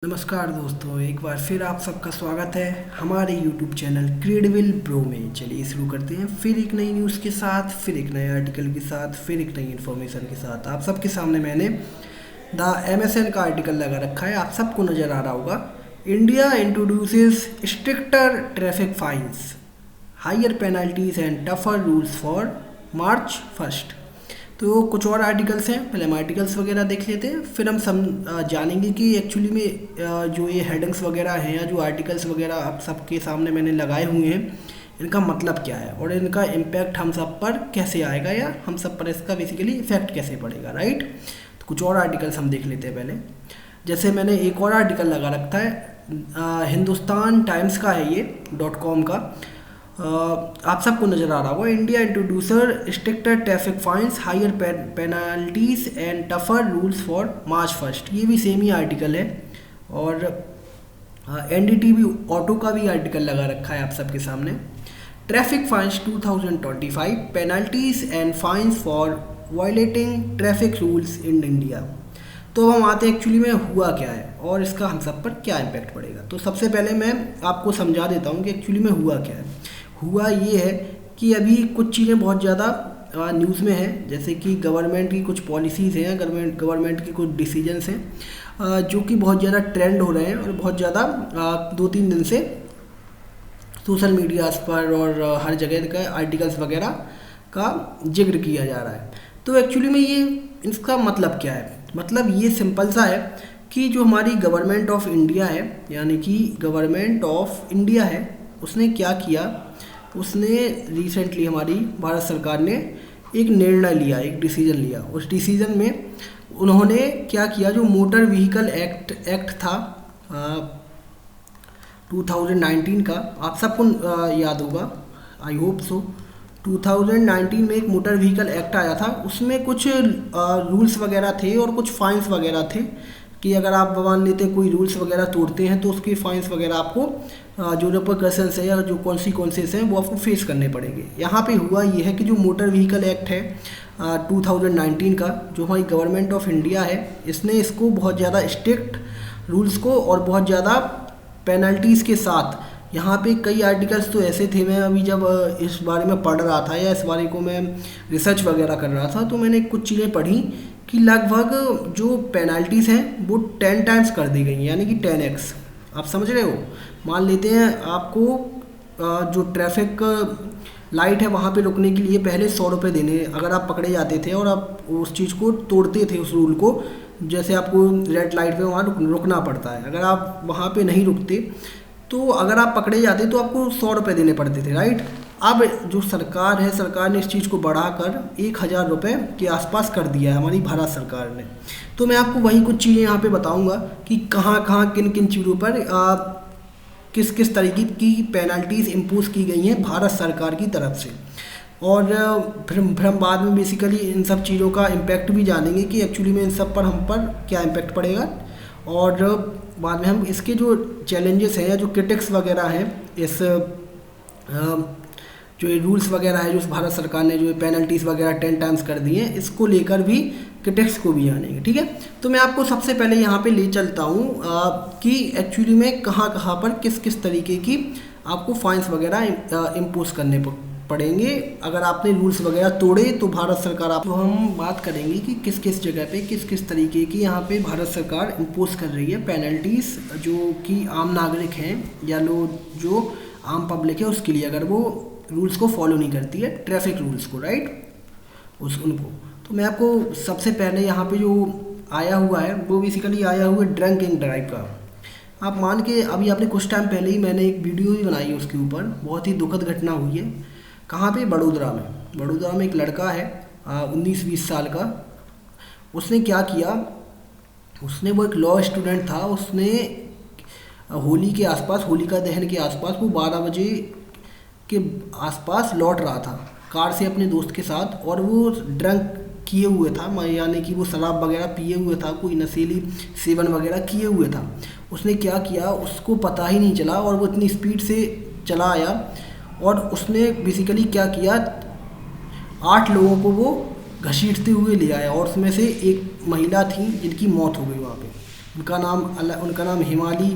नमस्कार दोस्तों, एक बार फिर आप सबका स्वागत है हमारे YouTube चैनल क्रेडिबल ब्रो में। चलिए शुरू करते हैं फिर एक नई न्यूज़ के साथ, फिर एक नए आर्टिकल के साथ, फिर एक नई इन्फॉर्मेशन के साथ। आप सबके सामने मैंने द MSN का आर्टिकल लगा रखा है, आप सबको नज़र आ रहा होगा। India introduces stricter traffic fines, higher penalties and tougher rules for March 1। तो कुछ और आर्टिकल्स हैं, पहले हम आर्टिकल्स वगैरह देख लेते हैं, फिर हम जानेंगे कि एक्चुअली में जो ये हेडिंग्स वगैरह हैं या जो आर्टिकल्स वगैरह आप सबके सामने मैंने लगाए हुए हैं, इनका मतलब क्या है और इनका इम्पैक्ट हम सब पर कैसे आएगा या हम सब पर इसका बेसिकली इफेक्ट कैसे पड़ेगा, राइट। तो कुछ और आर्टिकल्स हम देख लेते हैं पहले। जैसे मैंने एक और आर्टिकल लगा रखा है, हिंदुस्तान टाइम्स का है ये .com का। आप सबको नज़र आ रहा होगा, India introduces stricter traffic fines, higher penalties and tougher rules for March 1। ये भी सेम ही आर्टिकल है। और NDTV ऑटो का भी आर्टिकल लगा रखा है आप सबके सामने। Traffic fines 2025, penalties and fines for violating traffic rules in India. तो हम आते हैं एक्चुअली में हुआ क्या है और इसका हम सब पर क्या इम्पैक्ट पड़ेगा। तो सबसे पहले मैं आपको समझा देता हूँ कि एक्चुअली में हुआ क्या है। हुआ ये है कि अभी कुछ चीज़ें बहुत ज़्यादा न्यूज़ में हैं, जैसे कि गवर्नमेंट की कुछ पॉलिसीज़ हैं, गवर्नमेंट की कुछ डिसीजंस हैं जो कि बहुत ज़्यादा ट्रेंड हो रहे हैं और बहुत ज़्यादा 2-3 दिन से सोशल मीडियाज़ पर और हर जगह का आर्टिकल्स वगैरह का जिक्र किया जा रहा है। तो एक्चुअली में ये इसका मतलब क्या है, मतलब ये सिंपल सा है कि जो हमारी गवर्नमेंट ऑफ इंडिया है, यानी कि गवर्नमेंट ऑफ इंडिया है, उसने क्या किया, उसने रिसेंटली हमारी भारत सरकार ने एक निर्णय लिया, एक डिसीजन लिया। उस डिसीजन में उन्होंने क्या किया, जो मोटर व्हीकल एक्ट था 2019 का, आप सबको याद होगा, आई होप सो। 2019 में एक मोटर व्हीकल एक्ट आया था, उसमें कुछ रूल्स वगैरह थे और कुछ फाइन्स वगैरह थे कि अगर आप मान लेते कोई रूल्स वगैरह तोड़ते हैं तो उसकी फाइन्स वगैरह आपको जो रिपरकशंस है या जो कॉन्सिक्वेंसेस हैं वो आपको फेस करने पड़ेंगे। यहाँ पे हुआ ये है कि जो मोटर व्हीकल एक्ट है 2019 का, जो हमारी गवर्नमेंट ऑफ इंडिया है, इसने इसको बहुत ज़्यादा स्ट्रिक्ट रूल्स को और बहुत ज़्यादा पेनल्टीज़ के साथ, यहाँ पे कई आर्टिकल्स तो ऐसे थे, मैं अभी जब इस बारे में पढ़ रहा था या इस बारे को मैं रिसर्च वगैरह कर रहा था, तो मैंने कुछ चीज़ें पढ़ी कि लगभग जो पेनल्टीज़ हैं वो 10 टाइम्स कर दी गई, यानी कि 10x। आप समझ रहे हो, मान लेते हैं आपको जो ट्रैफिक लाइट है वहाँ पे रुकने के लिए पहले 100 रुपये देने, अगर आप पकड़े जाते थे और आप उस चीज़ को तोड़ते थे, उस रूल को, जैसे आपको रेड लाइट पे वहाँ रुकना पड़ता है, अगर आप वहाँ पे नहीं रुकते तो अगर आप पकड़े जाते तो आपको 100 रुपये देने पड़ते थे, राइट। अब जो सरकार है, सरकार ने इस चीज़ को बढ़ाकर 1000 रुपये के आसपास कर दिया है हमारी भारत सरकार ने। तो मैं आपको वही कुछ चीज़ें यहाँ पे बताऊँगा कि कहाँ कहाँ किन किन चीज़ों पर किस किस तरीके की पेनल्टीज़ इम्पोज की गई हैं भारत सरकार की तरफ से। और फिर हम बाद में बेसिकली इन सब चीज़ों का इम्पैक्ट भी जानेंगे कि एक्चुअली में इन सब पर हम पर क्या इम्पैक्ट पड़ेगा। और बाद में हम इसके जो चैलेंजेस हैं या जो क्रिटिक्स वगैरह हैं, इस जो ये रूल्स वगैरह है, जो भारत सरकार ने जो पेनल्टीज़ वगैरह 10 टाइम्स कर दी हैं, इसको लेकर भी क्रिटिक्स को भी जानेंगे, ठीक है। तो मैं आपको सबसे पहले यहाँ पे ले चलता हूँ कि एक्चुअली में कहाँ कहाँ पर किस किस तरीके की आपको फाइन्स वगैरह इम्पोज करने पड़ेंगे अगर आपने रूल्स वगैरह तोड़े तो भारत सरकार आप। तो हम बात करेंगे कि किस किस जगह पे किस किस तरीके की यहाँ पे भारत सरकार इम्पोज कर रही है पेनल्टीज़, जो कि आम नागरिक हैं या लोग जो आम पब्लिक है उसके लिए, अगर वो रूल्स को फॉलो नहीं करती है, ट्रैफिक रूल्स को, राइट, उनको। तो मैं आपको सबसे पहले यहाँ पे जो आया हुआ है वो बेसिकली आया हुआ है ड्रंक एंड ड्राइव का। आप मान के अभी आपने कुछ टाइम पहले ही मैंने एक वीडियो भी बनाई है उसके ऊपर, बहुत ही दुखद घटना हुई है। कहाँ पे, बड़ौदा में एक लड़का है 19-20 साल का। उसने क्या किया, उसने, वो एक लॉ स्टूडेंट था, उसने होली के आसपास, होलिका दहन के आसपास, वो 12 बजे के आसपास लौट रहा था कार से अपने दोस्त के साथ, और वो ड्रंक किए हुए था, यानी कि वो शराब वगैरह पिए हुए था, कोई नशीली सेवन वगैरह किए हुए था। उसने क्या किया, उसको पता ही नहीं चला और वो इतनी स्पीड से चला आया और उसने बेसिकली क्या किया, 8 लोगों को वो घसीटते हुए ले आया और उसमें से एक महिला थी जिनकी मौत हो गई वहाँ पे। उनका नाम हिमाली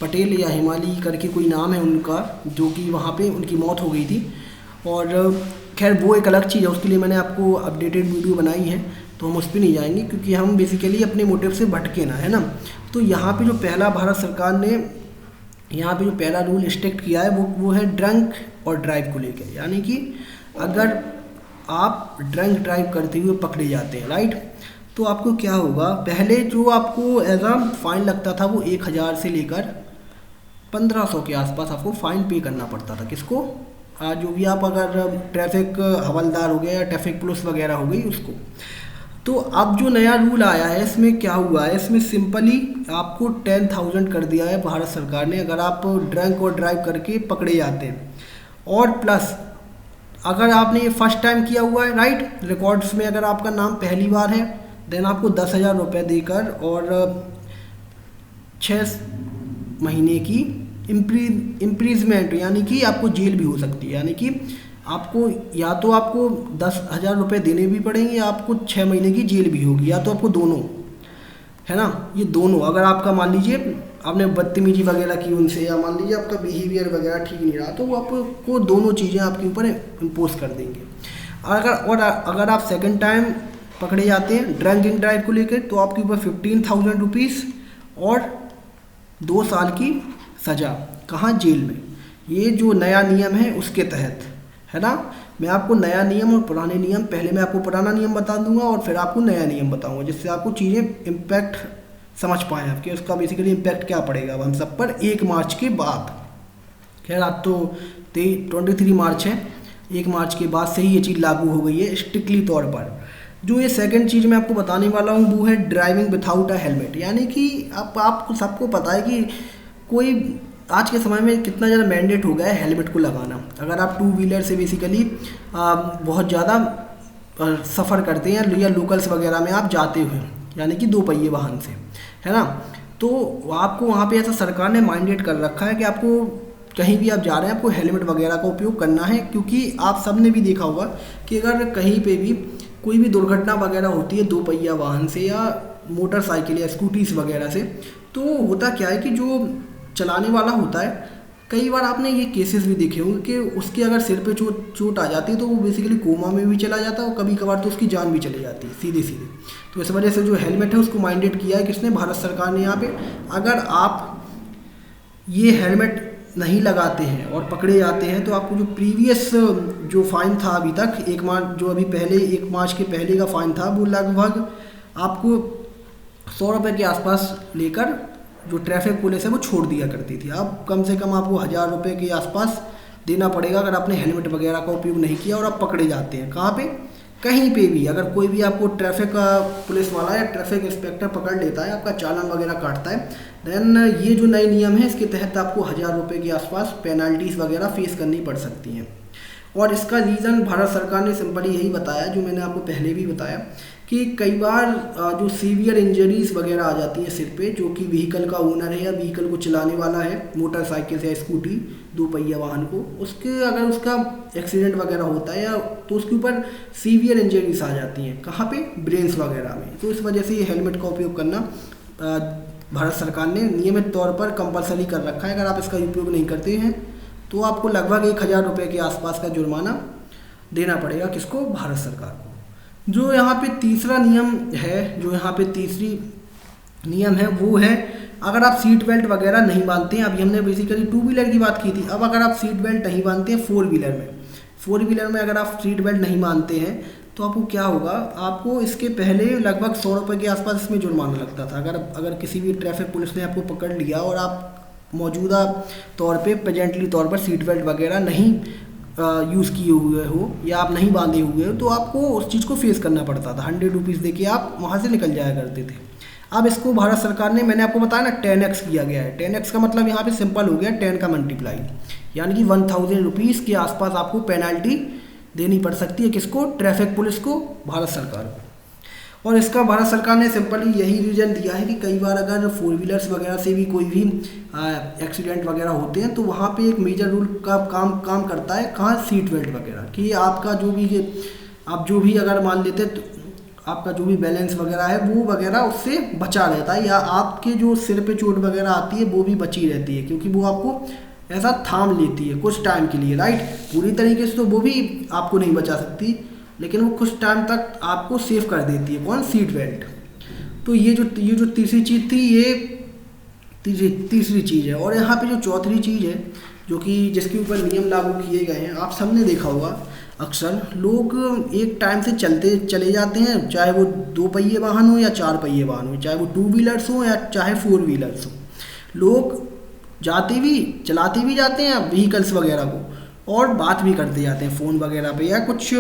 पटेल या हिमाली करके कोई नाम है उनका, जो कि वहाँ पे उनकी मौत हो गई थी। और खैर वो एक अलग चीज़ है, उसके लिए मैंने आपको अपडेटेड वीडियो बनाई है, तो हम उस पर नहीं जाएंगे क्योंकि हम बेसिकली अपने मोटिव से भटके ना, है ना। तो यहाँ पे जो पहला भारत सरकार ने यहाँ पे जो पहला रूल स्ट्रिक्ट किया है वो है ड्रंक और ड्राइव को लेकर। यानी कि अगर आप ड्रंक ड्राइव करते हुए पकड़े जाते हैं, राइट, तो आपको क्या होगा, पहले जो आपको एज अ फाइन लगता था वो 1000 से लेकर 1500 के आसपास आपको फ़ाइन पे करना पड़ता था। किसको? जो भी आप अगर ट्रैफिक हवलदार हो गया या ट्रैफिक पुलिस वगैरह हो गई उसको। तो अब जो नया रूल आया है इसमें क्या हुआ है, इसमें सिंपली आपको 10,000 कर दिया है भारत सरकार ने अगर आप ड्रंक और ड्राइव करके पकड़े जाते हैं। और प्लस अगर आपने ये फर्स्ट टाइम किया हुआ है, राइट, रिकॉर्ड्स में अगर आपका नाम पहली बार है, देन आपको 10,000 रुपये देकर और 6 महीने की इम्प्रीजमेंट यानी कि आपको जेल भी हो सकती है। यानी कि आपको या तो आपको 10,000 रुपये देने भी पड़ेंगे या आपको 6 महीने की जेल भी होगी, या तो आपको दोनों, है ना। ये दोनों अगर आपका मान लीजिए आपने बदतमीजी वगैरह की उनसे, या मान लीजिए आपका बिहेवियर वगैरह ठीक नहीं रहा, तो वो आपको दोनों चीज़ें आपके ऊपर इम्पोज कर देंगे। अगर आप सेकंड टाइम पकड़े जाते हैं ड्रंकिंग ड्राइव को लेकर, तो आपके ऊपर 15,000 रुपीज़ और 2 साल की सज़ा, कहाँ? जेल में। ये जो नया नियम है उसके तहत, है ना। मैं आपको नया नियम और पुराने नियम, पहले मैं आपको पुराना नियम बता दूंगा और फिर आपको नया नियम बताऊंगा, जिससे आपको चीज़ें इम्पैक्ट समझ पाएँ आपके, उसका बेसिकली इम्पैक्ट क्या पड़ेगा हम सब पर 1 मार्च के बाद। खैर आज तो 23 मार्च है, 1 मार्च के बाद से ही ये चीज़ लागू हो गई है स्ट्रिक्टली तौर पर। जो ये सेकंड चीज़ मैं आपको बताने वाला हूँ वो है ड्राइविंग विथआउट अ हेलमेट। यानी कि आपको सबको पता है कि कोई आज के समय में कितना ज़्यादा मैंडेट हो गया है हेलमेट को लगाना। अगर आप 2 व्हीलर से बेसिकली बहुत ज़्यादा सफ़र करते हैं या लोकल्स वगैरह में आप जाते हुए, यानी कि 2 पहिए वाहन से, है ना, तो आपको वहाँ पे ऐसा सरकार ने मैंडेट कर रखा है कि आपको कहीं भी आप जा रहे हैं आपको हेलमेट वगैरह का उपयोग करना है। क्योंकि आप सब ने भी देखा होगा कि अगर कहीं पे भी कोई भी दुर्घटना वगैरह होती है 2 पहिया वाहन से या मोटरसाइकिल या स्कूटीज वगैरह से, तो होता क्या है कि जो चलाने वाला होता है, कई बार आपने ये केसेस भी देखे होंगे कि उसके अगर सिर पे चोट आ जाती है तो वो बेसिकली कोमा में भी चला जाता है और कभी कभार तो उसकी जान भी चली जाती है सीधे सीधे। तो इस वजह से जो हेलमेट है उसको माइंडेट किया है किसने? भारत सरकार ने। यहाँ पे अगर आप ये हेलमेट नहीं लगाते हैं और पकड़े जाते हैं तो आपको जो प्रीवियस जो फ़ाइन था अभी तक 1 मार्च, जो अभी पहले 1 मार्च के पहले का फ़ाइन था, वो लगभग आपको 100 रुपये के आसपास लेकर जो ट्रैफिक पुलिस है वो छोड़ दिया करती थी। अब कम से कम आपको 1000 रुपये के आसपास देना पड़ेगा अगर आपने हेलमेट वगैरह का उपयोग नहीं किया और आप पकड़े जाते हैं। कहाँ पे? कहीं पे भी अगर कोई भी आपको ट्रैफिक पुलिस वाला या ट्रैफिक इंस्पेक्टर पकड़ लेता है, आपका चालान वगैरह काटता है, देन ये जो नए नियम है इसके तहत आपको 1000 रुपये के आसपास पेनल्टीज़ वगैरह फेस करनी पड़ सकती हैं। और इसका रीज़न भारत सरकार ने सिंपली यही बताया, जो मैंने आपको पहले भी बताया, कि कई बार जो सीवियर इंजरीज वगैरह आ जाती हैं सिर पे, जो कि व्हीकल का ओनर है या व्हीकल को चलाने वाला है, मोटरसाइकिल या स्कूटी 2 पहिया वाहन को, उसके अगर उसका एक्सीडेंट वगैरह होता है या तो उसके ऊपर सीवियर इंजरीज आ जाती हैं। कहाँ पे? ब्रेन्स वगैरह में। तो इस वजह से ये हेलमेट का उपयोग करना भारत सरकार ने नियमित तौर पर कंपलसरी कर रखा है। अगर आप इसका उपयोग नहीं करते हैं तो आपको लगभग 1000 रुपये के आसपास का जुर्माना देना पड़ेगा। किसको? भारत सरकार को। जो यहाँ पे तीसरा नियम है, जो यहाँ पे तीसरी नियम है वो है अगर आप सीट बेल्ट वगैरह नहीं बांधते हैं। अभी हमने बेसिकली 2 व्हीलर की बात की थी, अब अगर आप सीट बेल्ट नहीं बांधते हैं 4 व्हीलर में अगर आप सीट बेल्ट नहीं बांधते हैं तो आपको क्या होगा, आपको इसके पहले लगभग 100 रुपये के आसपास इसमें जुर्माना लगता था। अगर किसी भी ट्रैफिक पुलिस ने आपको पकड़ लिया और आप मौजूदा तौर पे प्रेजेंटली तौर पर सीट बेल्ट वगैरह नहीं यूज़ किए हुए हो या आप नहीं बांधे हुए हो, तो आपको उस चीज़ को फेस करना पड़ता था। 100 रुपीज़ दे के आप वहाँ से निकल जाया करते थे। अब इसको भारत सरकार ने, मैंने आपको बताया ना, 10x किया गया है। 10x का मतलब यहाँ पे सिंपल हो गया 10 का मल्टीप्लाई, यानी कि 1000 रुपीज़ के आसपास आपको पेनल्टी देनी पड़ सकती है। किसको? ट्रैफिक पुलिस को, भारत सरकार को। और इसका भारत सरकार ने सिंपली यही रीज़न दिया है कि कई बार अगर 4 व्हीलर्स वगैरह से भी कोई भी एक्सीडेंट वगैरह होते हैं तो वहाँ पे एक मेजर रूल का काम करता है। कहाँ? सीट बेल्ट वगैरह, कि आपका जो भी आप जो भी अगर मान लेते तो आपका जो भी बैलेंस वगैरह है वो वगैरह उससे बचा रहता है, या आपके जो सिर पे चोट वगैरह आती है वो भी बची रहती है, क्योंकि वो आपको ऐसा थाम लेती है कुछ टाइम के लिए, राइट। पूरी तरीके से तो वो भी आपको नहीं बचा सकती, लेकिन वो कुछ टाइम तक आपको सेव कर देती है। कौन? Seat belt. तो ये जो तीसरी चीज़ थी, ये तीसरी चीज़ है। और यहाँ पे जो चौथी चीज़ है जो कि जिसके ऊपर नियम लागू किए गए हैं, आप सबने देखा होगा अक्सर लोग एक टाइम से चले जाते हैं, चाहे वो 2 पहिए वाहन हो या 4 पहिए वाहन हो, चाहे वो 2 व्हीलर्स हो या चाहे 4 व्हीलर्स हो। लोग चलाते भी जाते हैं व्हीकल्स वगैरह को, और बात भी करते जाते हैं फ़ोन वगैरह पे, या कुछ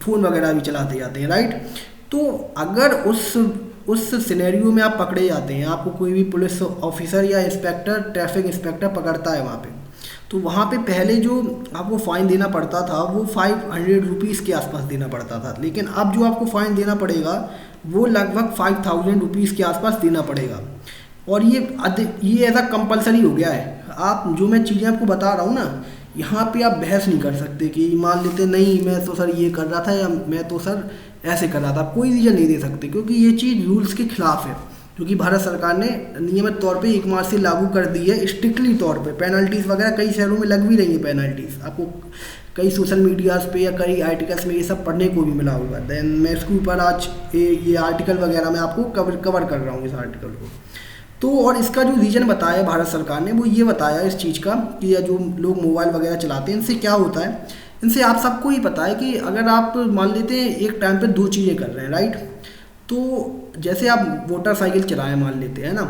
फ़ोन वगैरह भी चलाते जाते हैं, राइट। तो अगर उस सिनेरियो में आप पकड़े जाते हैं, आपको कोई भी पुलिस ऑफिसर या ट्रैफिक इंस्पेक्टर पकड़ता है वहाँ पे, तो वहाँ पे पहले जो आपको फ़ाइन देना पड़ता था वो 500 रुपीज़ के आसपास देना पड़ता था, लेकिन अब जो आपको फ़ाइन देना पड़ेगा वो लगभग 5000 रुपीज़ के आसपास देना पड़ेगा। और ये ऐसा कंपलसरी हो गया है। आप जो मैं चीज़ें आपको बता रहा हूँ ना, यहाँ पे आप बहस नहीं कर सकते कि मान लेते नहीं मैं तो सर ये कर रहा था, या मैं तो सर ऐसे कर रहा था, कोई रीज़न नहीं दे सकते, क्योंकि ये चीज़ रूल्स के खिलाफ है, क्योंकि भारत सरकार ने नियमित तौर पे 1 मार्च से लागू कर दी है स्ट्रिक्टली तौर पे। पेनल्टीज़ वगैरह कई शहरों में लग भी रही है पेनल्टीज़, आपको कई सोशल मीडियाज़ पे या कई आर्टिकल्स में ये सब पढ़ने को भी मिला होगा। देन मैं इसके ऊपर आज ये आर्टिकल वगैरह मैं आपको कवर कर रहा हूँ इस आर्टिकल को। तो और इसका जो रीज़न बताया भारत सरकार ने वो ये बताया इस चीज़ का कि यह जो लोग मोबाइल वगैरह चलाते हैं इनसे क्या होता है, इनसे आप सबको ही पता है कि अगर आप मान लेते हैं एक टाइम पे 2 चीज़ें कर रहे हैं, राइट। तो जैसे आप मोटरसाइकिल चलाएं मान लेते हैं ना,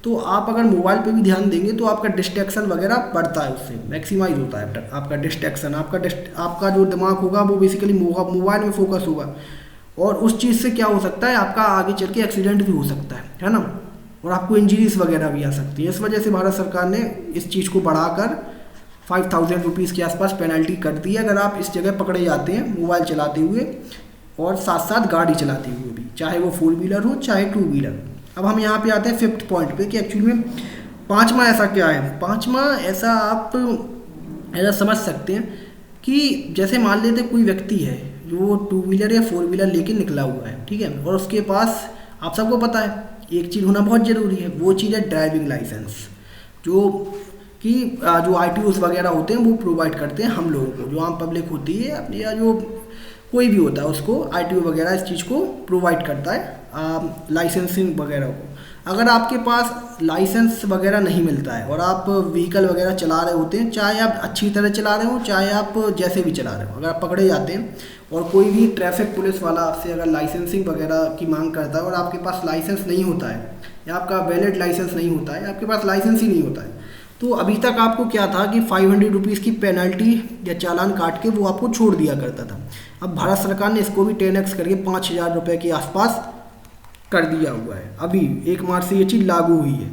तो आप अगर मोबाइल पे भी ध्यान देंगे तो आपका डिस्ट्रैक्शन वगैरह बढ़ता है, उससे मैक्सिमाइज होता है आपका डिस्ट्रैक्शन, आपका जो दिमाग होगा वो बेसिकली मोबाइल में फोकस होगा, और उस चीज़ से क्या हो सकता है, आपका आगे चल के एक्सीडेंट भी हो सकता है ना, और आपको इंजरीज वगैरह भी आ सकती है। इस वजह से भारत सरकार ने इस चीज़ को बढ़ाकर 5000 रुपीज़ के आसपास पेनल्टी कर दी है अगर आप इस जगह पकड़े जाते हैं मोबाइल चलाते हुए, और साथ साथ गाड़ी चलाते हुए भी, चाहे वो 4 व्हीलर हो चाहे 2 व्हीलर। अब हम यहाँ पे आते हैं 5th पॉइंट पे कि एक्चुअली में 5वां ऐसा क्या है। 5वां ऐसा आप ऐसा समझ सकते हैं कि जैसे मान लेते कोई व्यक्ति है जो 2 व्हीलर या 4 व्हीलर लेके निकला हुआ है, ठीक है, और उसके पास आप सबको पता है एक चीज़ होना बहुत ज़रूरी है, वो चीज़ है ड्राइविंग लाइसेंस, जो ITOs वगैरह होते हैं वो प्रोवाइड करते हैं हम लोगों को, जो आम पब्लिक होती है अपनी, या जो कोई भी होता है उसको ITO वगैरह इस चीज़ को प्रोवाइड करता है लाइसेंसिंग वगैरह को। अगर आपके पास लाइसेंस वगैरह नहीं मिलता है और आप व्हीकल वगैरह चला रहे होते हैं, चाहे आप अच्छी तरह चला रहे हो चाहे आप जैसे भी चला रहे हो, अगर आप पकड़े जाते हैं और कोई भी ट्रैफिक पुलिस वाला आपसे अगर लाइसेंसिंग वगैरह की मांग करता है और आपके पास लाइसेंस नहीं होता है, या आपका वैलिड लाइसेंस नहीं होता है, आपके पास लाइसेंस ही नहीं होता है, तो अभी तक आपको क्या था कि 500 रुपीज़ की पेनल्टी या चालान काट के वो आपको छोड़ दिया करता था। अब भारत सरकार ने इसको भी 10x करके 5000 रुपये के आसपास कर दिया हुआ है। अभी 1 मार्च से ये चीज़ लागू हुई है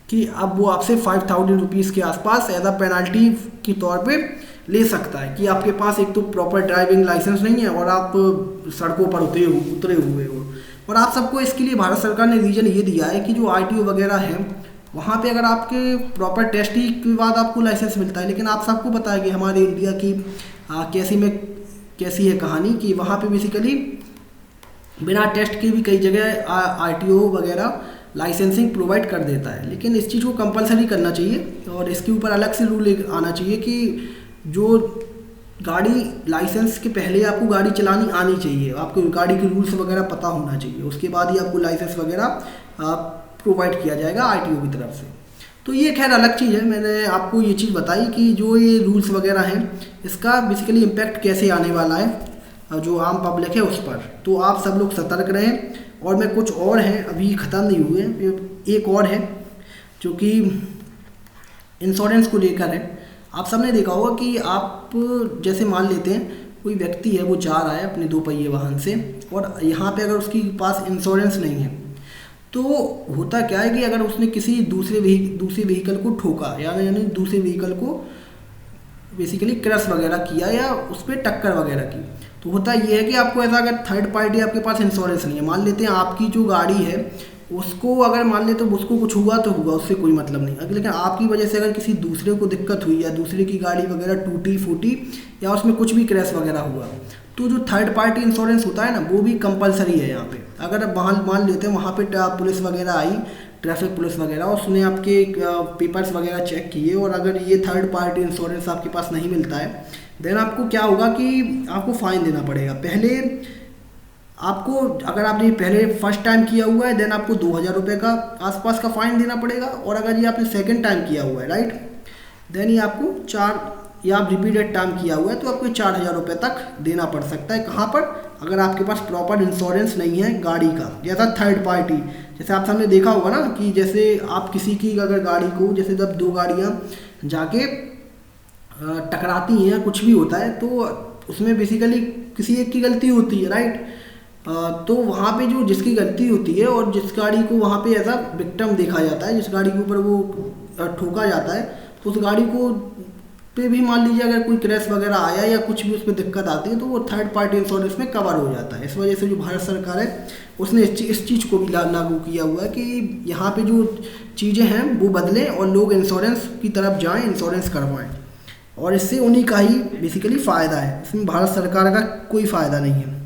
कि अब वो आपसे 5000 रुपीज़ के आसपास एज अ पेनल्टी के तौर पे ले सकता है कि आपके पास एक तो प्रॉपर ड्राइविंग लाइसेंस नहीं है और आप सड़कों पर उतरे हुए हो। और आप सबको इसके लिए भारत सरकार ने रीज़न ये दिया है कि जो ITO वगैरह है वहाँ पे अगर आपके प्रॉपर टेस्ट ही के बाद आपको लाइसेंस मिलता है, लेकिन आप सबको पता है कि हमारे इंडिया की कैसी है कहानी कि वहाँ पे बेसिकली बिना टेस्ट के भी कई जगह ITO वगैरह लाइसेंसिंग प्रोवाइड कर देता है। लेकिन इस चीज़ को कंपलसरी करना चाहिए और इसके ऊपर अलग से रूल आना चाहिए कि जो गाड़ी लाइसेंस के पहले आपको गाड़ी चलानी आनी चाहिए, आपको गाड़ी के रूल्स वगैरह पता होना चाहिए, उसके बाद ही आपको लाइसेंस वगैरह प्रोवाइड किया जाएगा ITO की तरफ से। तो ये खैर अलग चीज़ है, मैंने आपको ये चीज़ बताई कि जो ये रूल्स वगैरह हैं इसका बेसिकली इम्पैक्ट कैसे आने वाला है जो आम पब्लिक है उस पर। तो आप सब लोग सतर्क रहें। और मैं कुछ और हैं अभी ख़त्म नहीं हुए, एक और है जो कि इंश्योरेंस को लेकर है। आप सबने देखा होगा कि आप जैसे मान लेते हैं कोई व्यक्ति है वो जा रहा है अपने 2 पहिए वाहन से और यहाँ पे अगर उसके पास इंश्योरेंस नहीं है तो होता क्या है कि अगर उसने किसी दूसरे व्हीकल को ठोका यानी दूसरे व्हीकल को बेसिकली क्रैश वगैरह किया या उस पर टक्कर वगैरह की, तो होता ये है कि आपको ऐसा अगर थर्ड पार्टी आपके पास इंश्योरेंस नहीं है, मान लेते हैं आपकी जो गाड़ी है उसको अगर मान ले तो उसको कुछ हुआ तो हुआ, उससे कोई मतलब नहीं। लेकिन आपकी वजह से अगर किसी दूसरे को दिक्कत हुई या दूसरे की गाड़ी वगैरह टूटी फूटी या उसमें कुछ भी क्रैश वगैरह हुआ तो जो थर्ड पार्टी इंश्योरेंस होता है ना, वो भी कंपलसरी है यहाँ पे। अगर आप मान लेते हैं वहाँ पे पुलिस वगैरह आई, ट्रैफिक पुलिस वगैरह, उसने आपके पेपर्स वगैरह चेक किए, और अगर ये थर्ड पार्टी इंश्योरेंस आपके पास नहीं मिलता है, देन आपको क्या होगा कि आपको फ़ाइन देना पड़ेगा। पहले आपको, अगर आपने पहले फर्स्ट टाइम किया हुआ है, देन आपको 2,000 रुपये का आसपास का फ़ाइन देना पड़ेगा, और अगर ये आपने सेकेंड टाइम किया हुआ है, राइट, देन ये आपको 4, या आप रिपीटेड टाइम किया हुआ है तो आपको 4,000 रुपये तक देना पड़ सकता है। कहाँ पर? अगर आपके पास प्रॉपर इंश्योरेंस नहीं है गाड़ी का, जैसा थर्ड पार्टी, जैसे आप सामने देखा होगा ना कि जैसे आप किसी की अगर गाड़ी को, जैसे जब 2 गाड़ियाँ जाके टकराती हैं, कुछ भी होता है, तो उसमें बेसिकली किसी एक की गलती होती है, राइट। तो वहाँ पे जो जिसकी गलती होती है और जिस गाड़ी को वहाँ पे ऐसा विक्टिम देखा जाता है, जिस गाड़ी के ऊपर वो ठोका जाता है, तो उस गाड़ी को पे भी मान लीजिए अगर कोई क्रैश वगैरह आया या कुछ भी उसमें दिक्कत आती है, तो वो थर्ड पार्टी इंश्योरेंस में कवर हो जाता है। इस वजह से जो भारत सरकार है उसने इस चीज़ को भी लागू किया हुआ है कि यहाँ पे जो चीज़ें हैं वो बदलें और लोग इंश्योरेंस की तरफ जाएं, इंश्योरेंस करवाएं, और इससे उन्हीं का ही बेसिकली फ़ायदा है, इसमें भारत सरकार का कोई फ़ायदा नहीं है।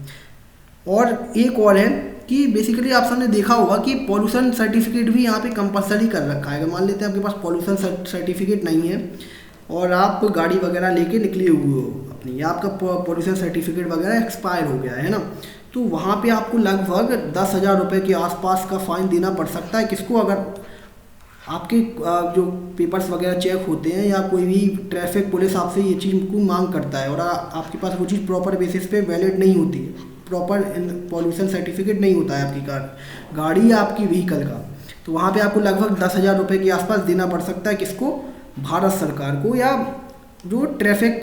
और एक और है कि बेसिकली आप सबने देखा होगा कि पॉल्यूशन सर्टिफिकेट भी यहाँ पे कंपलसरी कर रखा है। अगर मान लेते हैं आपके पास पॉल्यूशन सर्टिफिकेट नहीं है और आप गाड़ी वगैरह लेके निकले हुए हो अपनी, या आपका पॉल्यूशन सर्टिफिकेट वगैरह एक्सपायर हो गया है ना, तो वहाँ पे आपको लगभग 10,000 रुपये के आसपास का फ़ाइन देना पड़ सकता है। किसको? अगर आपके जो पेपर्स वगैरह चेक होते हैं, या कोई भी ट्रैफिक पुलिस आपसे ये चीज़ को मांग करता है और आपके पास वो चीज़ प्रॉपर बेसिस पे वैलिड नहीं होती है, प्रॉपर पॉल्यूशन सर्टिफिकेट नहीं होता है आपकी गाड़ी या आपकी व्हीकल का, तो वहाँ पे आपको लगभग 10,000 रुपये के आसपास देना पड़ सकता है। किसको? भारत सरकार को, या जो ट्रैफिक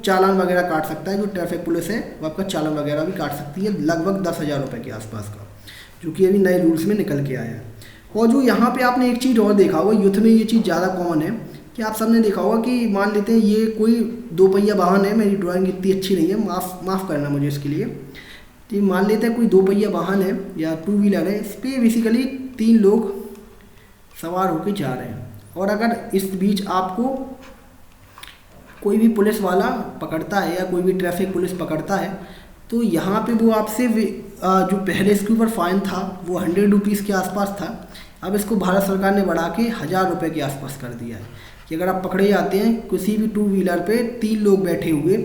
चालान वगैरह काट सकता है, जो ट्रैफिक पुलिस है वो आपका चालान वगैरह भी काट सकती है, लगभग 10,000 रुपये के आसपास का, जो कि अभी नए रूल्स में निकल के आया है। और जो यहाँ पे आपने एक चीज़ और देखा होगा, यूथ में ये चीज़ ज़्यादा कॉमन है कि आप सबने देखा होगा कि मान लेते हैं ये कोई 2 पहिया वाहन है, मेरी ड्राइंग इतनी अच्छी नहीं है, माफ़ करना मुझे इसके लिए, तो मान लेते हैं कोई 2 पहिया वाहन है या 2 व्हीलर है, इस पर बेसिकली 3 लोग सवार होकर जा रहे हैं, और अगर इस बीच आपको कोई भी पुलिस वाला पकड़ता है या कोई भी ट्रैफिक पुलिस पकड़ता है, तो यहाँ पे वो आपसे जो पहले इसके ऊपर फ़ाइन था वो 100 रुपीज़ के आसपास था, अब इसको भारत सरकार ने बढ़ा के 1,000 रुपये के आसपास कर दिया है कि अगर आप पकड़े जाते हैं किसी भी 2 व्हीलर पे 3 लोग बैठे हुए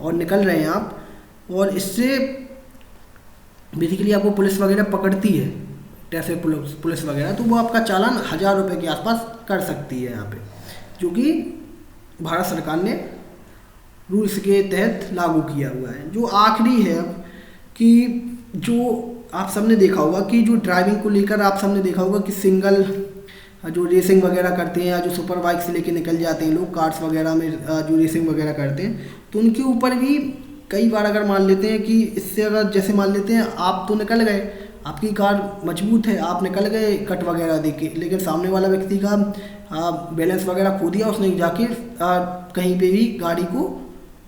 और निकल रहे हैं आप, और इससे बेसिकली आपको पुलिस वगैरह पकड़ती है, ट्रैफिक पुलिस वगैरह, तो वो आपका चालान 1,000 रुपये के आसपास कर सकती है यहाँ पे, जो कि भारत सरकार ने रूल्स के तहत लागू किया हुआ है। जो आखिरी है अब कि जो आप सबने देखा होगा कि जो ड्राइविंग को लेकर आप सबने देखा होगा कि सिंगल जो रेसिंग वगैरह करते हैं, या जो सुपर बाइक से लेके निकल जाते हैं लोग कार्स वगैरह में जो रेसिंग वगैरह करते हैं, तो उनके ऊपर भी कई बार अगर मान लेते हैं कि इससे अगर जैसे मान लेते हैं आप तो निकल गए, आपकी कार मजबूत है, आप निकल गए कट वगैरह दे के, लेकिन सामने वाला व्यक्ति का बैलेंस वगैरह खो दिया, उसने जाके कहीं पे भी गाड़ी को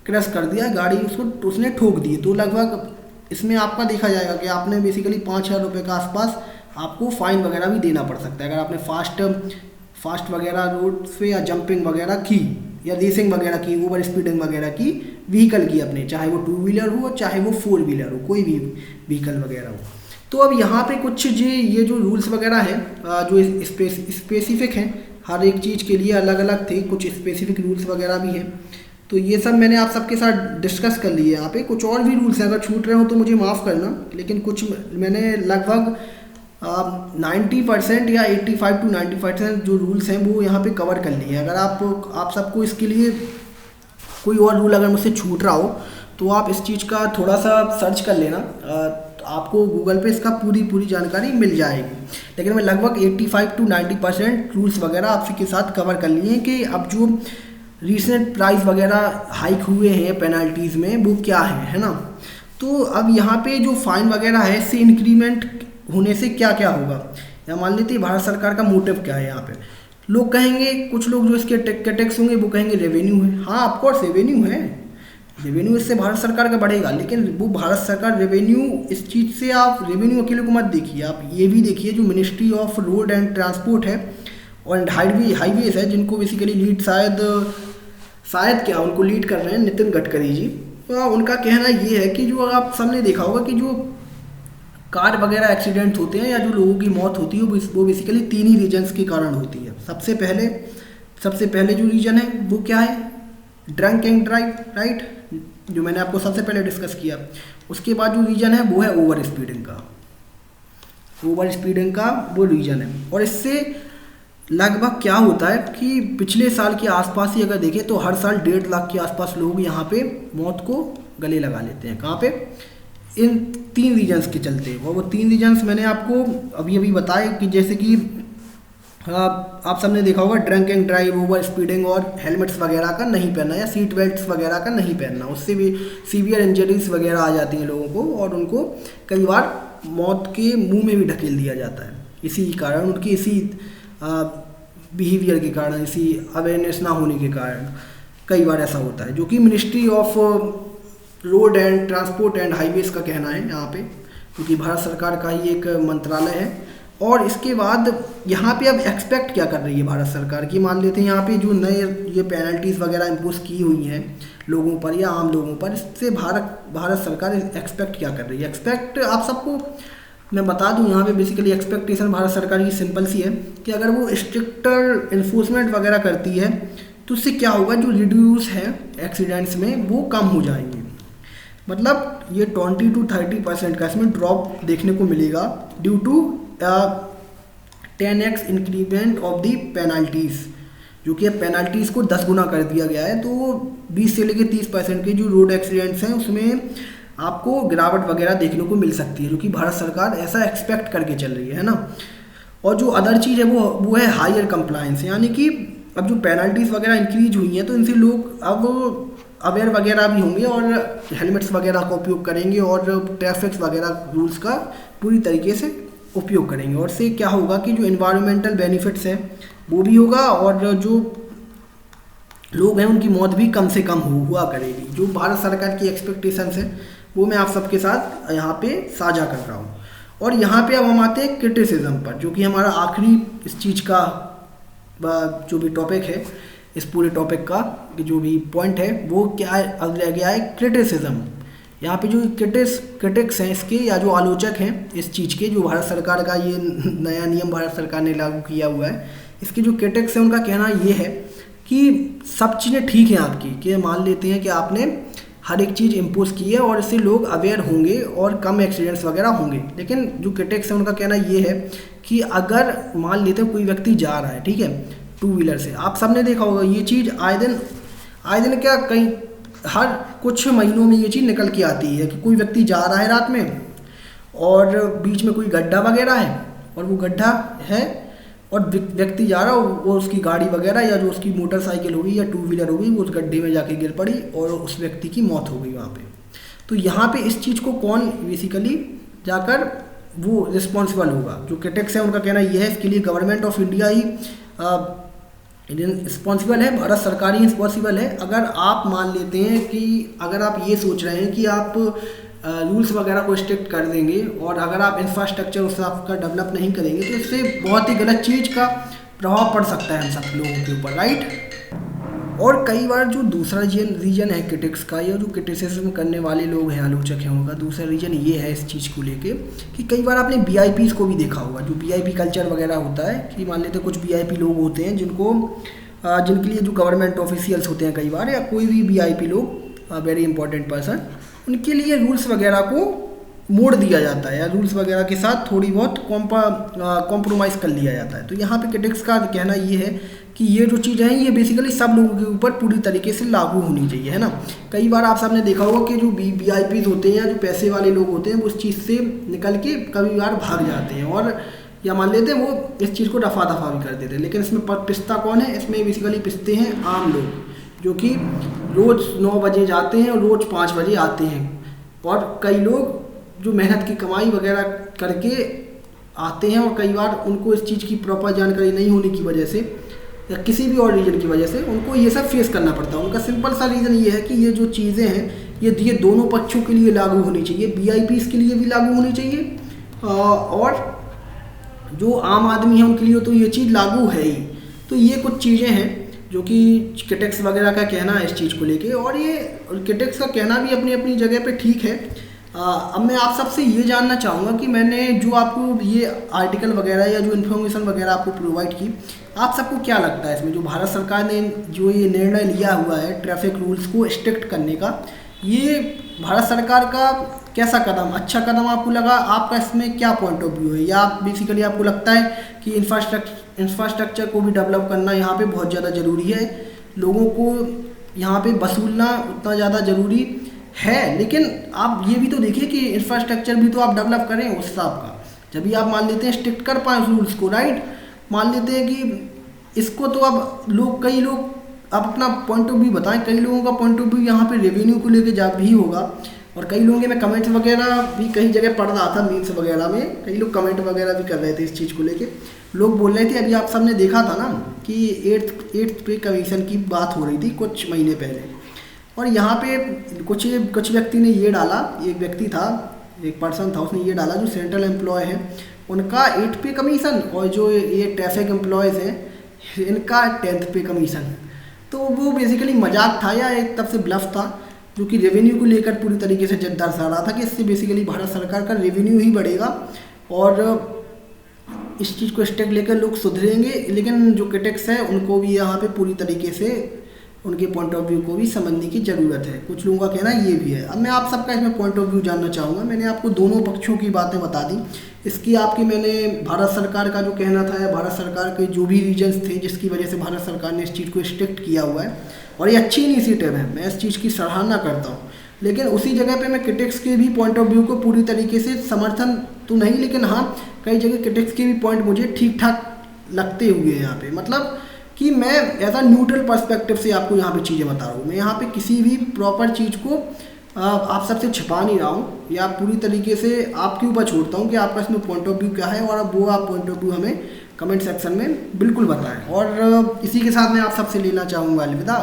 क्रैश कर दिया, गाड़ी उसने ठोक दी, तो लगभग इसमें आपका देखा जाएगा कि आपने बेसिकली 5,000 रुपये के आसपास आपको फ़ाइन वगैरह भी देना पड़ सकता है अगर आपने फास्ट वगैरह रोड पे या जंपिंग वगैरह की, या रेसिंग वगैरह की, ओवर स्पीडिंग वगैरह की व्हीकल की अपने, चाहे वो 2 व्हीलर हो चाहे वो 4 व्हीलर हो, कोई भी व्हीकल वगैरह हो। तो अब यहाँ पे कुछ ये जो रूल्स वगैरह हैं जो स्पेसिफिक हैं, हर एक चीज़ के लिए अलग अलग थे, कुछ स्पेसिफिक रूल्स वगैरह भी हैं, तो ये सब मैंने आप सबके साथ डिस्कस कर लिए। यहाँ पे कुछ और भी रूल्स हैं, अगर छूट रहे हो तो मुझे माफ़ करना, लेकिन कुछ मैंने लगभग 90% या 85 to 90% जो रूल्स हैं वो यहाँ पे कवर कर लिए हैं। अगर आप सबको इसके लिए कोई और रूल अगर मुझसे छूट रहा हो तो आप इस चीज़ का थोड़ा सा सर्च कर लेना, आपको गूगल पे इसका पूरी जानकारी मिल जाएगी। लेकिन मैं लगभग 85 to 90% रूल्स वगैरह आपके साथ कवर कर लिए हैं कि अब जो रिसेंट प्राइस वगैरह हाइक हुए हैं पेनल्टीज़ में वो क्या है ना। तो अब यहाँ पे जो फाइन वगैरह है इससे इंक्रीमेंट होने से क्या क्या होगा, या मान लेते हैं भारत सरकार का मोटिव क्या है। यहाँ पे लोग कहेंगे, कुछ लोग जो इसके टैक्स होंगे वो कहेंगे रेवेन्यू है। हाँ ऑफकोर्स रेवेन्यू है, रेवेन्यू इससे भारत सरकार का बढ़ेगा, लेकिन वो भारत सरकार रेवेन्यू इस चीज़ से आप रेवेन्यू अकेले को मत देखिए, आप ये भी देखिए जो ministry of road and transport है और हाईवेज है, जिनको बेसिकली लीड शायद क्या उनको लीड कर रहे हैं नितिन गडकरी जी, उनका कहना ये है कि जो आप सबने देखा होगा कि जो कार वगैरह एक्सीडेंट होते हैं या जो लोगों की मौत होती है वो बेसिकली 3 ही रीजन्स के कारण होती है। सबसे पहले जो रीजन है वो क्या है, ड्रंक एंड ड्राइव, राइट, जो मैंने आपको सबसे पहले डिस्कस किया। उसके बाद जो रीजन है वो है ओवर स्पीडिंग का वो रीजन है। और इससे लगभग क्या होता है कि पिछले साल के आसपास ही अगर देखें तो हर साल 1.5 लाख के आसपास लोग यहाँ पे मौत को गले लगा लेते हैं। कहाँ पे, इन 3 रीजन्स के चलते। और वो 3 रीजन्स मैंने आपको अभी बताए कि जैसे कि आप सबने देखा होगा drunk and drive, over speeding और हेलमेट्स वगैरह का नहीं पहनना या सीट बेल्ट्स वगैरह का नहीं पहनना। उससे भी सीवियर इंजरीज वगैरह आ जाती हैं लोगों को और उनको कई बार मौत के मुंह में भी ढकेल दिया जाता है। इसी कारण उनकी इसी बिहेवियर के कारण, इसी अवेयरनेस ना होने के कारण कई बार ऐसा होता है, जो कि ministry of road and transport and highways का कहना है यहाँ पे, क्योंकि भारत सरकार का ही एक मंत्रालय है। और इसके बाद यहाँ पे अब एक्सपेक्ट क्या कर रही है भारत सरकार की, मान लेते हैं यहाँ पे जो नए ये पेनल्टीज़ वगैरह इम्पोज की हुई हैं लोगों पर या आम लोगों पर, इससे भारत सरकार एक्सपेक्ट क्या कर रही है। एक्सपेक्ट आप सबको मैं बता दूं, यहाँ पे बेसिकली एक्सपेक्टेशन भारत सरकार की सिंपल सी है कि अगर वो स्ट्रिक्टर इन्फोर्समेंट वगैरह करती है तो उससे क्या होगा, जो रिड्यूस है एक्सीडेंट्स में वो कम हो जाएंगे। मतलब ये 20 to 30% का इसमें ड्रॉप देखने को मिलेगा due to 10x increment of the penalties, जो कि अब पेनल्टीज़ को 10 गुना कर दिया गया है। तो 20 से लेकर 30% के जो रोड एक्सीडेंट्स हैं उसमें आपको गिरावट वगैरह देखने को मिल सकती है, जो कि भारत सरकार ऐसा एक्सपेक्ट करके चल रही है ना। और जो अदर चीज़ है वो है हायर कंप्लायंस, यानी कि अब जो पेनल्टीज़ वगैरह इंक्रीज हुई हैं तो इनसे लोग अब अवेयर वगैरह भी होंगे और हेलमेट्स वगैरह का उपयोग करेंगे और ट्रैफिक वगैरह रूल्स का पूरी तरीके से उपयोग करेंगे। और से क्या होगा कि जो इन्वायरमेंटल बेनिफिट्स है वो भी होगा और जो लोग हैं उनकी मौत भी कम से कम हुआ करेगी। जो भारत सरकार की एक्सपेक्टेशंस है वो मैं आप सबके साथ यहाँ पे साझा कर रहा हूँ। और यहाँ पे अब हम आते हैं क्रिटिसिज्म पर, जो कि हमारा आखिरी इस चीज़ का जो भी टॉपिक है, इस पूरे टॉपिक का जो भी पॉइंट है वो क्या है, अब रह गया है क्रिटिसिज्म। यहाँ पे जो क्रिटिक्स हैं इसके या जो आलोचक हैं इस चीज़ के, जो भारत सरकार का ये नया नियम भारत सरकार ने लागू किया हुआ है, इसके जो क्रिटिक्स हैं उनका कहना ये है कि सब चीज़ें ठीक हैं आपकी, कि मान लेते हैं कि आपने हर एक चीज़ इम्पोज की है और इससे लोग अवेयर होंगे और कम एक्सीडेंट्स वगैरह होंगे। लेकिन जो क्रिटिक्स है उनका कहना ये है कि अगर मान लेते हैं कोई व्यक्ति जा रहा है, ठीक है, 2 व्हीलर से, आप सबने देखा होगा ये चीज़ आए दिन क्या कहीं हर कुछ महीनों में ये चीज़ निकल के आती है कि कोई व्यक्ति जा रहा है रात में और बीच में कोई गड्ढा वगैरह है और वो गड्ढा है और व्यक्ति जा रहा है, वो उसकी गाड़ी वगैरह या जो उसकी मोटरसाइकिल होगी या 2 व्हीलर होगी वो उस गड्ढे में जाके गिर पड़ी और उस व्यक्ति की मौत हो गई वहाँ पे। तो यहाँ पे इस चीज़ को कौन बेसिकली जाकर वो रिस्पॉन्सिबल होगा, जो क्रिटिक्स है उनका कहना यह है इसके लिए government of India he responsible है, भारत सरकार ही रिस्पॉन्सिबल है। अगर आप मान लेते हैं कि अगर आप ये सोच रहे हैं कि आप रूल्स वगैरह को स्ट्रिक्ट कर देंगे और अगर आप इंफ्रास्ट्रक्चर उस आपका डेवलप नहीं करेंगे तो इससे बहुत ही गलत चीज़ का प्रभाव पड़ सकता है हम सब लोगों के ऊपर, राइट। और कई बार जो दूसरा रीजन है क्रिटिक्स का या जो क्रिटिसिज्म करने वाले लोग हैं, आलोचक हैं, उनका दूसरा रीजन ये है इस चीज़ को लेके कि कई बार आपने VIPs को भी देखा होगा, जो VIP कल्चर वगैरह होता है कि मान लेते कुछ VIP लोग होते हैं जिनके लिए जो गवर्नमेंट ऑफिशियल्स होते हैं कई बार या कोई भी VIP लोग वेरी इंपॉर्टेंट पर्सन, उनके लिए रूल्स वगैरह को मोड़ दिया जाता है या रूल्स वगैरह के साथ थोड़ी बहुत कॉम्प्रोमाइज़ कर लिया जाता है। तो यहाँ पे क्रिटिक्स का कहना ये है कि ये जो चीज़ है ये बेसिकली सब लोगों के ऊपर पूरी तरीके से लागू होनी चाहिए, है ना। कई बार आप सबने देखा होगा कि जो VIPs होते हैं या जो पैसे वाले लोग होते हैं वो उस चीज़ से निकल के कई बार भाग जाते हैं और या मान लेते हैं वो इस चीज़ को रफा दफा भी कर देते हैं। लेकिन इसमें पिसता कौन है, इसमें बेसिकली पिसते हैं आम लोग, जो कि रोज़ 9 बजे जाते हैं और रोज़ 5 बजे आते हैं। और कई लोग जो मेहनत की कमाई वगैरह करके आते हैं और कई बार उनको इस चीज़ की प्रॉपर जानकारी नहीं होने की वजह से या किसी भी और रीज़न की वजह से उनको ये सब फेस करना पड़ता है। उनका सिंपल सा रीज़न ये है कि ये जो चीज़ें हैं ये दोनों पक्षों के लिए लागू होनी चाहिए, VIPs के लिए भी लागू होनी चाहिए और जो आम आदमी है उनके लिए तो ये चीज़ लागू है ही। तो ये कुछ चीज़ें हैं जो कि क्रिटिक्स वगैरह का कहना है इस चीज़ को लेके, और ये क्रिटिक्स का कहना भी अपनी अपनी जगह पे ठीक है। अब मैं आप सबसे ये जानना चाहूँगा कि मैंने जो आपको ये आर्टिकल वगैरह या जो इन्फॉर्मेशन वगैरह आपको प्रोवाइड की, आप सबको क्या लगता है इसमें जो भारत सरकार ने जो ये निर्णय लिया हुआ है ट्रैफिक रूल्स को स्ट्रिक्ट करने का, ये भारत सरकार का कैसा कदम, अच्छा कदम आपको लगा? आपका इसमें क्या पॉइंट ऑफ व्यू है? या बेसिकली आपको लगता है कि इंफ्रास्ट्रक्चर को भी डेवलप करना यहाँ पे बहुत ज़्यादा ज़रूरी है, लोगों को यहाँ पे वसूलना उतना ज़्यादा ज़रूरी है, लेकिन आप ये भी तो देखिए कि इंफ्रास्ट्रक्चर भी तो आप डेवलप करें उस हिसाब का, जब भी आप मान लेते हैं स्ट्रिक्ट कर पाएँ रूल्स को, राइट? मान लेते हैं कि इसको तो अब कई लोग आप अपना पॉइंट ऑफ व्यू बताएं। कई लोगों का पॉइंट ऑफ व्यू यहाँ पे रेवेन्यू को लेके जा भी होगा, और कई लोगों के मैं कमेंट्स वगैरह भी कई जगह पढ़ रहा था, मीम्स वगैरह में कई लोग कमेंट वगैरह भी कर रहे थे इस चीज़ को लेके। लोग बोल रहे थे, अभी आप सबने देखा था ना कि एट्थ पे कमीशन की बात हो रही थी कुछ महीने पहले, और यहाँ पे कुछ व्यक्ति ने ये डाला, एक व्यक्ति था, एक पर्सन था, उसने ये डाला जो सेंट्रल एम्प्लॉय है उनका 8 पे कमीशन, और जो ये ट्रैफिक एम्प्लॉयज़ हैं इनका 10th पे कमीशन। तो वो बेसिकली मजाक था या एक तरफ से ब्लफ था, जो कि रेवेन्यू को लेकर पूरी तरीके से दर्शा रहा था कि इससे बेसिकली भारत सरकार का रेवेन्यू ही बढ़ेगा और इस चीज़ को स्टेप लेकर लोग सुधरेंगे। लेकिन जो क्रिटिक्स है उनको भी यहाँ पे पूरी तरीके से उनके पॉइंट ऑफ व्यू को भी समझने की ज़रूरत है। कुछ लोगों का कहना ये भी है। अब मैं आप सबका इसमें पॉइंट ऑफ व्यू जानना चाहूँगा। मैंने आपको दोनों पक्षों की बातें बता दी। इसकी आपकी मैंने भारत सरकार का जो कहना था या भारत सरकार के जो भी रीजन्स थे जिसकी वजह से भारत सरकार ने इस चीज़ को स्ट्रिक्ट किया हुआ है, और ये अच्छी इनिशिएटिव है, मैं इस चीज़ की सराहना करता हूँ। लेकिन उसी जगह पे मैं क्रिटिक्स के भी पॉइंट ऑफ व्यू को पूरी तरीके से समर्थन तो नहीं, लेकिन हाँ कई जगह क्रिटिक्स के भी पॉइंट मुझे ठीक ठाक लगते हुए यहाँ पे, मतलब कि मैं एज अ न्यूट्रल पर्सपेक्टिव से आपको यहाँ पे चीज़ें बता रहा हूँ। मैं यहाँ पे किसी भी प्रॉपर चीज़ को आप सबसे छिपा नहीं रहा हूँ, या पूरी तरीके से आपके ऊपर छोड़ता हूँ कि आपका इसमें पॉइंट ऑफ व्यू क्या है, और अब वो आप पॉइंट ऑफ व्यू हमें कमेंट सेक्शन में बिल्कुल बताएं। और इसी के साथ मैं आप सबसे लेना चाहूँगा अलविदा,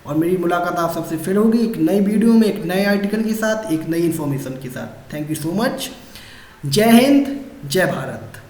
और मेरी मुलाकात आप सबसे फिर होगी एक नई वीडियो में, एक नए आर्टिकल के साथ, एक नई इन्फॉर्मेशन के साथ। Thank you so much. जय हिंद, जय भारत।